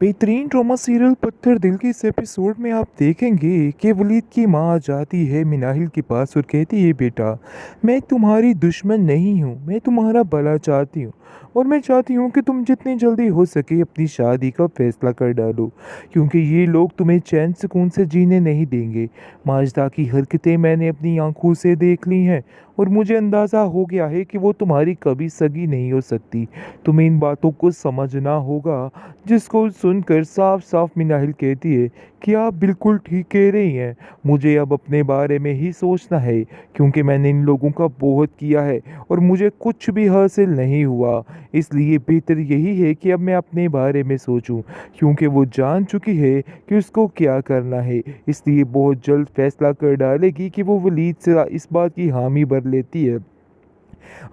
बेहतरीन drama serial पत्थर दिल के इस एपिसोड में आप देखेंगे कि वलीद की माँ आ जाती है मिनाहिल के पास और कहती है, बेटा मैं तुम्हारी दुश्मन नहीं हूँ, मैं तुम्हारा भला चाहती हूँ और मैं चाहती हूँ कि तुम जितनी जल्दी हो सके अपनी शादी का फैसला कर डालो, क्योंकि ये लोग तुम्हें चैन सुकून से जीने नहीं देंगे। माजदा की हरकतें मैंने अपनी आंखों से देख ली हैं और मुझे अंदाज़ा हो गया है कि वो तुम्हारी कभी सगी नहीं हो सकती। तुम्हें इन बातों को समझना होगा। जिसको सुनकर साफ साफ मिनाहिल कहती है कि आप बिल्कुल ठीक कह रही हैं, मुझे अब अपने बारे में ही सोचना है, क्योंकि मैंने इन लोगों का बहुत किया है और मुझे कुछ भी हासिल नहीं हुआ। इसलिए बेहतर यही है कि अब मैं अपने बारे में सोचूं, क्योंकि वो जान चुकी है कि उसको क्या करना है। इसलिए बहुत जल्द फैसला कर डालेगी कि वो वलीद से इस बात की हामी भर लेती है।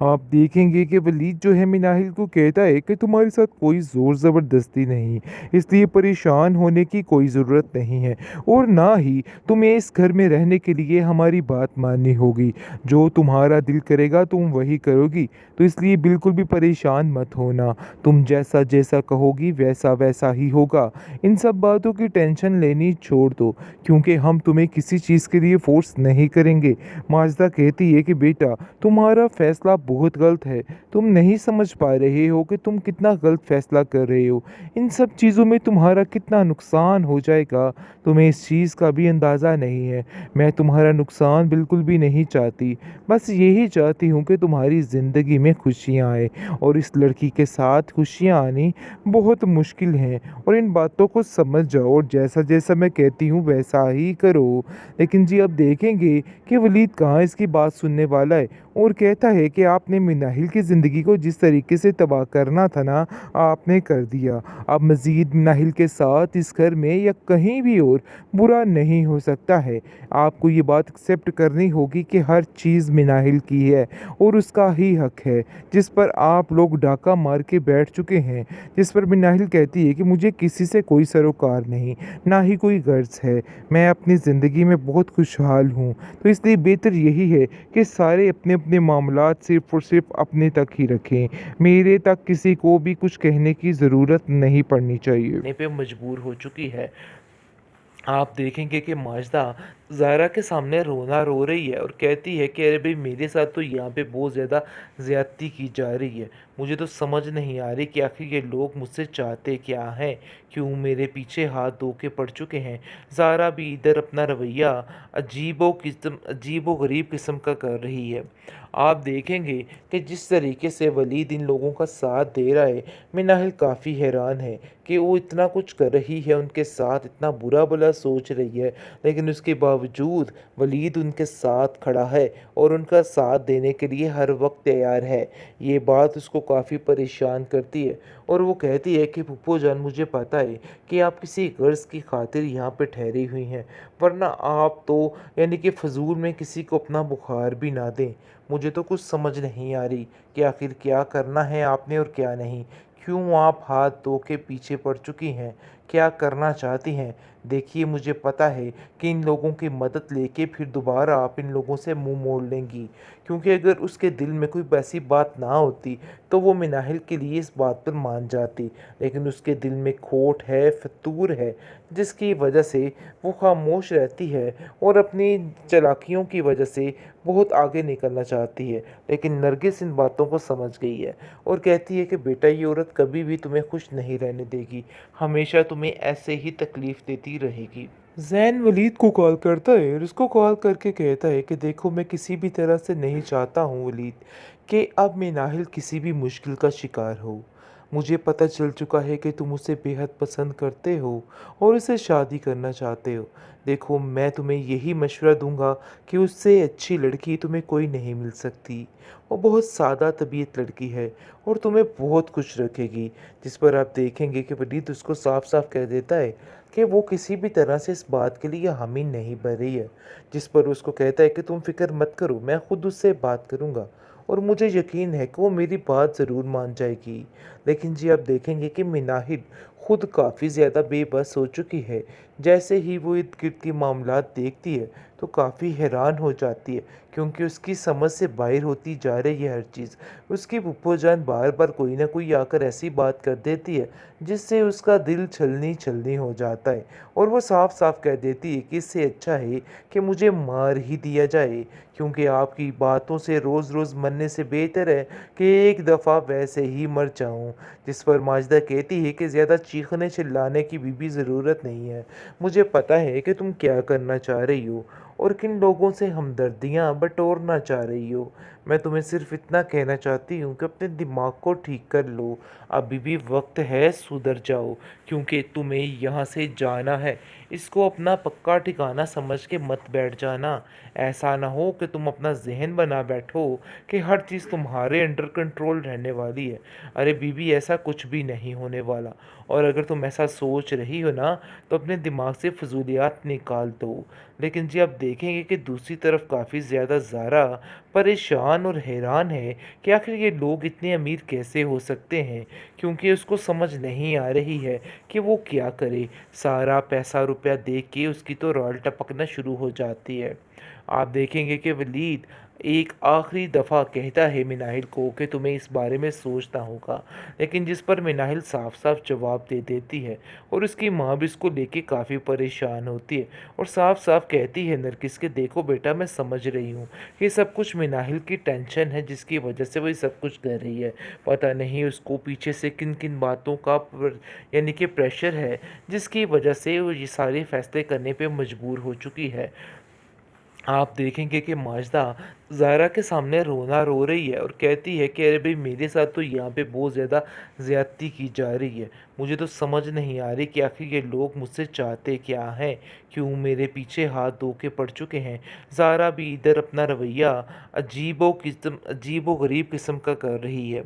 आप देखेंगे कि वलीद जो है मिनाहिल को कहता है कि तुम्हारे साथ कोई ज़ोर ज़बरदस्ती नहीं, इसलिए परेशान होने की कोई ज़रूरत नहीं है और ना ही तुम्हें इस घर में रहने के लिए हमारी बात माननी होगी। जो तुम्हारा दिल करेगा तुम वही करोगी, तो इसलिए बिल्कुल भी परेशान मत होना। तुम जैसा जैसा कहोगी वैसा वैसा ही होगा। इन सब बातों की टेंशन लेनी छोड़ दो, क्योंकि हम तुम्हें किसी चीज़ के लिए फोर्स नहीं करेंगे। माजदा कहती है कि बेटा तुम्हारा फैसला बहुत गलत है, तुम नहीं समझ पा रहे हो कि तुम कितना गलत फैसला कर रहे हो। इन सब चीज़ों में तुम्हारा कितना नुकसान हो जाएगा, तुम्हें इस चीज़ का भी अंदाज़ा नहीं है। मैं तुम्हारा नुकसान बिल्कुल भी नहीं चाहती, बस यही चाहती हूँ कि तुम्हारी ज़िंदगी में खुशियाँ आए, और इस लड़की के साथ खुशियाँ आनी बहुत मुश्किल हैं। और इन बातों को समझ जाओ और जैसा जैसा मैं कहती हूँ वैसा ही करो। लेकिन जी अब देखेंगे कि वलीद कहाँ इसकी बात सुनने वाला है और कहता है कि आपने मिनाहिल की ज़िंदगी को जिस तरीके से तबाह करना था ना, आपने कर दिया। अब मज़ीद मिनाहिल के साथ इस घर में या कहीं भी और बुरा नहीं हो सकता है। आपको ये बात एक्सेप्ट करनी होगी कि हर चीज़ मिनाहिल की है और उसका ही हक है, जिस पर आप लोग डाका मार के बैठ चुके हैं। जिस पर मिनाहिल कहती है कि मुझे किसी से कोई सरोकार नहीं, ना ही कोई गर्ज है, मैं अपनी ज़िंदगी में बहुत खुशहाल हूँ। तो इसलिए बेहतर यही है कि सारे अपने अपने मामलात सिर्फ़ और सिर्फ अपने तक ही रखें। मेरे तक किसी को भी कुछ कहने की ज़रूरत नहीं पड़नी चाहिए। पे मजबूर हो चुकी है। आप देखेंगे कि माजदा ज़ायरा के सामने रोना रो रही है और कहती है कि अरे भाई मेरे साथ तो यहाँ पे बहुत ज़्यादा ज़्यादती की जा रही है। मुझे तो समझ नहीं आ रही कि आखिर ये लोग मुझसे चाहते क्या हैं, क्यों मेरे पीछे हाथ धो के पड़ चुके हैं। ज़ारा भी इधर अपना रवैया अजीबो गरीब किस्म का कर रही है। आप देखेंगे कि जिस तरीके से वलीद इन लोगों का साथ दे रहा है, मिनाहिल काफ़ी हैरान है कि वो इतना कुछ कर रही है उनके साथ, इतना बुरा भला सोच रही है, लेकिन उसके बावजूद वलीद उनके साथ खड़ा है और उनका साथ देने के लिए हर वक्त तैयार है। ये बात उसको काफ़ी परेशान करती है और वो कहती है कि फूफो जान, मुझे पता है कि आप किसी गर्ज़ की खातिर यहाँ पे ठहरी हुई हैं, वरना आप तो यानी कि फ़जूल में किसी को अपना बुखार भी ना दें। मुझे तो कुछ समझ नहीं आ रही कि आखिर क्या करना है आपने और क्या नहीं। क्यों आप हाथ धो के पीछे पड़ चुकी हैं? क्या करना चाहती हैं? देखिए, मुझे पता है कि इन लोगों की मदद लेके फिर दोबारा आप इन लोगों से मुँह मोड़ लेंगी, क्योंकि अगर उसके दिल में कोई वैसी बात ना होती तो वो मिनाहिल के लिए इस बात पर मान जाती। लेकिन उसके दिल में खोट है, फ़तूर है, जिसकी वजह से वो खामोश रहती है और अपनी चालाकियों की वजह से बहुत आगे निकलना चाहती है। लेकिन नरगिस इन बातों को समझ गई है और कहती है कि बेटा, ये औरत कभी भी तुम्हें खुश नहीं रहने देगी, हमेशा तुम्हें ऐसे ही तकलीफ़ देती रहेगी। जैन वलीद को कॉल करता है और उसको कॉल करके कहता है कि देखो, मैं किसी भी तरह से नहीं चाहता हूँ वलीद कि अब मैं नाहिल किसी भी मुश्किल का शिकार हो। मुझे पता चल चुका है कि तुम उसे बेहद पसंद करते हो और उसे शादी करना चाहते हो। देखो, मैं तुम्हें यही मशवरा दूंगा कि उससे अच्छी लड़की तुम्हें कोई नहीं मिल सकती। वो बहुत सादा तबीयत लड़की है और तुम्हें बहुत खुश रखेगी। जिस पर आप देखेंगे कि वलीद उसको साफ साफ कह देता है कि वो किसी भी तरह से इस बात के लिए हामी नहीं भर रही है। जिस पर उसको कहता है कि तुम फिक्र मत करो, मैं खुद उससे बात करूँगा और मुझे यकीन है कि वो मेरी बात ज़रूर मान जाएगी। लेकिन जी आप देखेंगे कि मिनाहिल खुद काफ़ी ज़्यादा बेबस हो चुकी है। जैसे ही वो इर्द-गिर्द के मामलात देखती है, तो काफ़ी हैरान हो जाती है, क्योंकि उसकी समझ से बाहर होती जा रही है हर चीज़। उसकी फूफो-जान बार-बार कोई न कोई आकर ऐसी बात कर देती है, जिससे उसका दिल छलनी-छलनी हो जाता है और वो साफ-साफ कह देती है कि इससे अच्छा है कि मुझे मार ही दिया जाए, क्योंकि आपकी बातों से रोज़-रोज़ मरने से बेहतर है कि एक दफ़ा वैसे ही मर जाऊँ। जिस पर माजिदा कहती है कि ज़्यादा चीखने-चिल्लाने की भी ज़रूरत नहीं है। मुझे पता है कि तुम क्या करना चाह रही हो और किन लोगों से हमदर्दियाँ बटोरना चाह रही हो। मैं तुम्हें सिर्फ़ इतना कहना चाहती हूँ कि अपने दिमाग को ठीक कर लो। अभी भी वक़्त है, सुधर जाओ, क्योंकि तुम्हें यहाँ से जाना है। इसको अपना पक्का ठिकाना समझ के मत बैठ जाना। ऐसा ना हो कि तुम अपना ज़हन बना बैठो कि हर चीज़ तुम्हारे अंडर कंट्रोल रहने वाली है। अरे बीबी, ऐसा कुछ भी नहीं होने वाला, और अगर तुम ऐसा सोच रही हो ना, तो अपने दिमाग से फ़िज़ूलियात निकाल दो। लेकिन जी, आप देखेंगे कि दूसरी तरफ काफ़ी ज़्यादा ज़ारा परेशान और हैरान है कि आखिर ये लोग इतने अमीर कैसे हो सकते हैं, क्योंकि उसको समझ नहीं आ रही है कि वो क्या करे। सारा पैसा रुपया देख के उसकी तो रौल टपकना शुरू हो जाती है। आप देखेंगे कि वलीद एक आखिरी दफ़ा कहता है मिनाहिल को कि तुम्हें इस बारे में सोचना होगा, लेकिन जिस पर मिनाहिल साफ-साफ जवाब दे देती है और उसकी माँ भी इसको लेके काफ़ी परेशान होती है और साफ-साफ कहती है नरगिस कि देखो बेटा, मैं समझ रही हूँ, ये सब कुछ मिनाहिल की टेंशन है जिसकी वजह से वो ये सब कुछ कर रही है। पता नहीं उसको पीछे से किन-किन बातों का यानी कि प्रेशर है, जिसकी वजह से वो ये सारे फैसले करने पे मजबूर हो चुकी है। आप देखेंगे कि माजिदा ज़ायरा के सामने रोना रो रही है और कहती है कि अरे भई, मेरे साथ तो यहाँ पे बहुत ज़्यादा ज़्यादती की जा रही है। मुझे तो समझ नहीं आ रही कि आखिर ये लोग मुझसे चाहते क्या हैं? क्यों मेरे पीछे हाथ धो के पड़ चुके हैं? ज़ारा भी इधर अपना रवैया अजीबो-गरीब किस्म का कर रही है।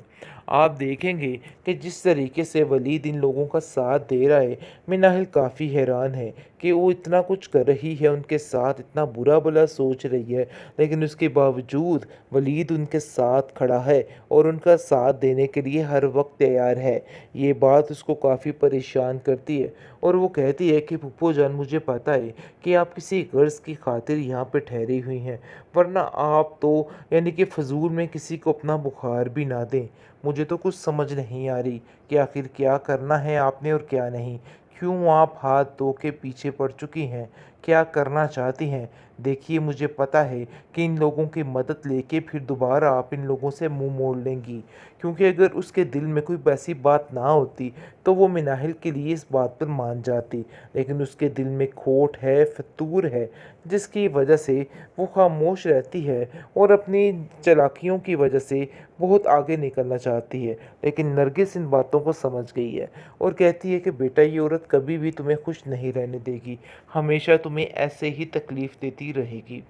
आप देखेंगे कि जिस तरीके से वलीद इन लोगों का साथ दे रहा है, मिनाहिल काफ़ी हैरान है कि वो इतना कुछ कर रही है उनके साथ, इतना बुरा-भला सोच रही है, लेकिन उसके बावजूद वलीद उनके साथ खड़ा है और उनका साथ देने के लिए हर वक़्त तैयार है। ये बात उसको काफ़ी परेशान करती है और वो कहती है कि फूफो जान, मुझे पता है कि आप किसी गर्ज़ की खातिर यहाँ पे ठहरी हुई हैं, वरना आप तो यानी कि फ़िज़ूल में किसी को अपना बुखार भी ना दें। मुझे तो कुछ समझ नहीं आ रही कि आखिर क्या करना है आपने और क्या नहीं। क्यों आप हाथ धो के पीछे पड़ चुकी हैं? क्या करना चाहती हैं? देखिए, मुझे पता है कि इन लोगों की मदद लेके फिर दोबारा आप इन लोगों से मुँह मोड़ लेंगी। क्योंकि अगर उसके दिल में कोई वैसी बात ना होती, तो वो मिनाहिल के लिए इस बात पर मान जाती। लेकिन उसके दिल में खोट है, फ़तूर है, जिसकी वजह से वो खामोश रहती है और अपनी चालाकियों की वजह से बहुत आगे निकलना चाहती है। लेकिन नरगिस इन बातों को समझ गई है और कहती है कि बेटा, ये औरत कभी भी तुम्हें खुश नहीं रहने देगी, हमेशा तुम्हें ऐसे ही तकलीफ़ देती रहेगी।